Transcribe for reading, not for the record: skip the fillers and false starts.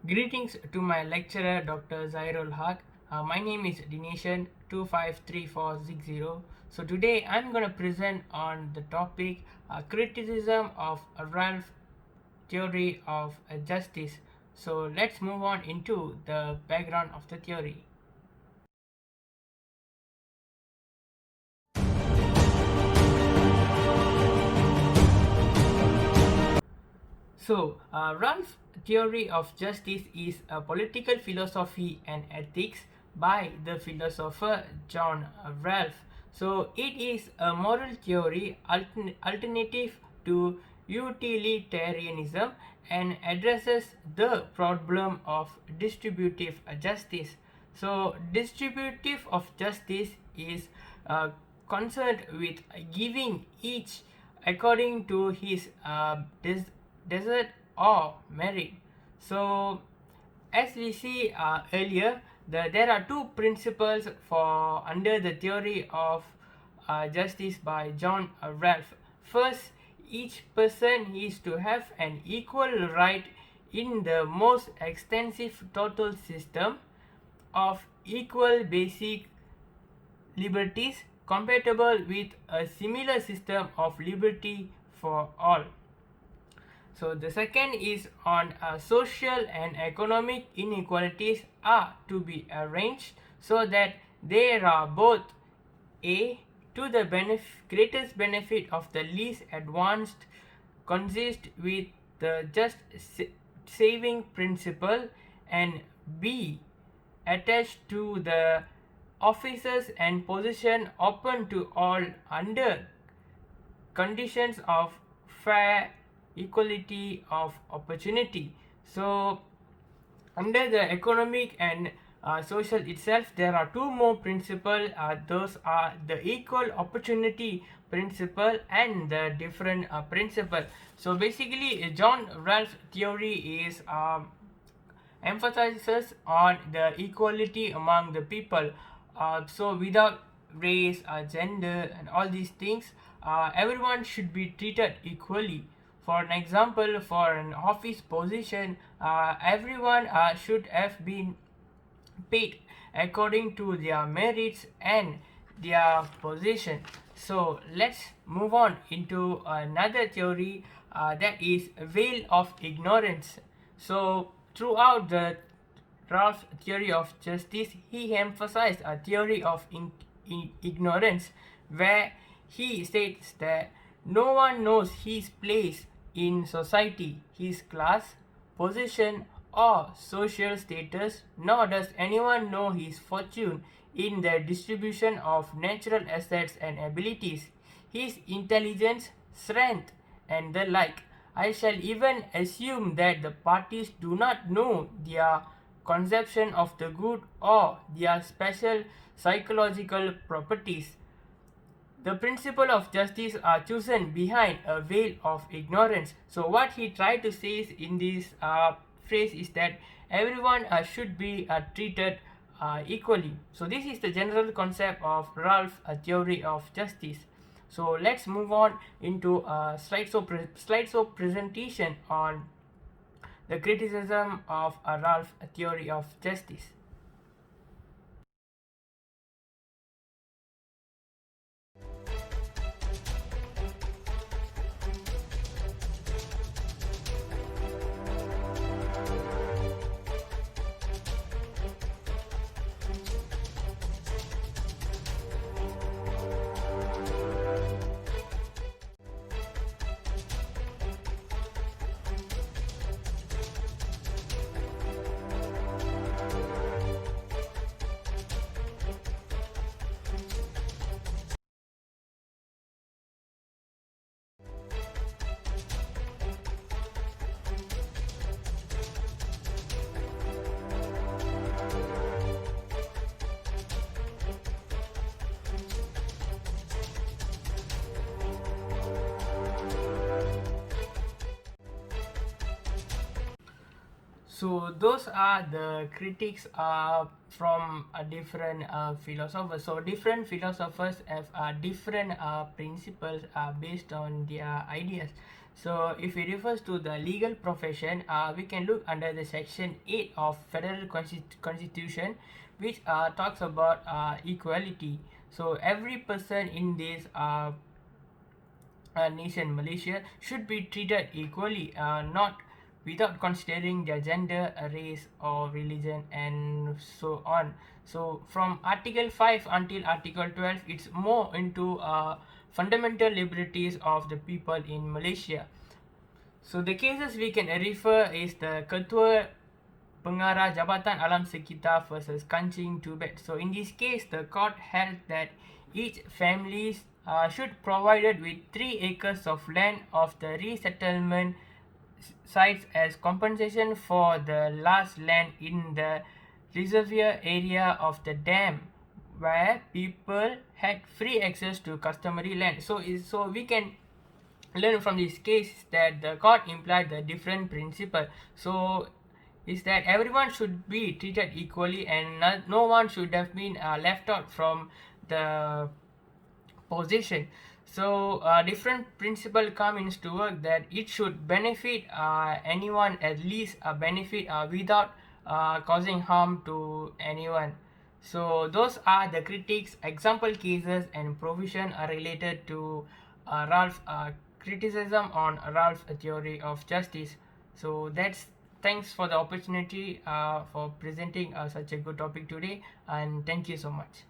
Greetings to my lecturer Dr. Rawl. My name is Dineshan 253460. So today I'm going to present on the topic criticism of Ralph theory of justice. So let's move on into the background of the theory. Ralph's theory of justice is a political philosophy and ethics by the philosopher John Ralph. So, it is a moral theory alternative to utilitarianism and addresses the problem of distributive justice. So, distributive of justice is concerned with giving each according to his desert or merit. So, as we see earlier, there are two principles for under the theory of justice by John Ralph. First, each person is to have an equal right in the most extensive total system of equal basic liberties compatible with a similar system of liberty for all. So the second is on social and economic inequalities are to be arranged so that they are both a to the greatest benefit of the least advanced consist with the just saving principle, and b attached to the offices and position open to all under conditions of fair equality of opportunity. So under the economic and social itself, there are two more principles. Those are the equal opportunity principle and the different principle. So basically, John Ralph's theory is emphasizes on the equality among the people. So without race, gender, and all these things, everyone should be treated equally. For an example, for an office position, everyone should have been paid according to their merits and their position. So let's move on into another theory, that is veil of ignorance. So throughout the Ralph's theory of justice, he emphasized a theory of ignorance, where he states that no one knows his place in society, his class, position, or social status, nor does anyone know his fortune in the distribution of natural assets and abilities, his intelligence, strength, and the like. I shall even assume that the parties do not know their conception of the good or their special psychological properties. The principle of justice are chosen behind a veil of ignorance. So what he tried to say is in this phrase is that everyone should be treated equally. So this is the general concept of Ralph's theory of justice. So let's move on into a slideshow presentation on the criticism of Ralph's theory of justice. So those are the critics from a different philosophers. So different philosophers have different principles based on their ideas. So if it refers to the legal profession, we can look under the section 8 of federal constitution, which talks about equality. So every person in this nation, Malaysia, should be treated equally, not without considering their gender, race, or religion, and so on. So, from Article 5 until Article 12, it's more into fundamental liberties of the people in Malaysia. So, the cases we can refer is the Ketua Pengarah Jabatan Alam Sekitar versus Kancing Tubet. So in this case, the court held that each family should provided with 3 acres of land of the resettlement sites as compensation for the last land in the reservoir area of the dam where people had free access to customary land. So we can learn from this case that the court implied the different principle. So is that everyone should be treated equally and no one should have been left out from the position. So different principle come into work that it should benefit anyone, at least a benefit without causing harm to anyone. So those are the critics, example cases, and provision are related to Ralph's criticism on Ralph's theory of justice. So that's thanks for the opportunity for presenting such a good topic today, and thank you so much.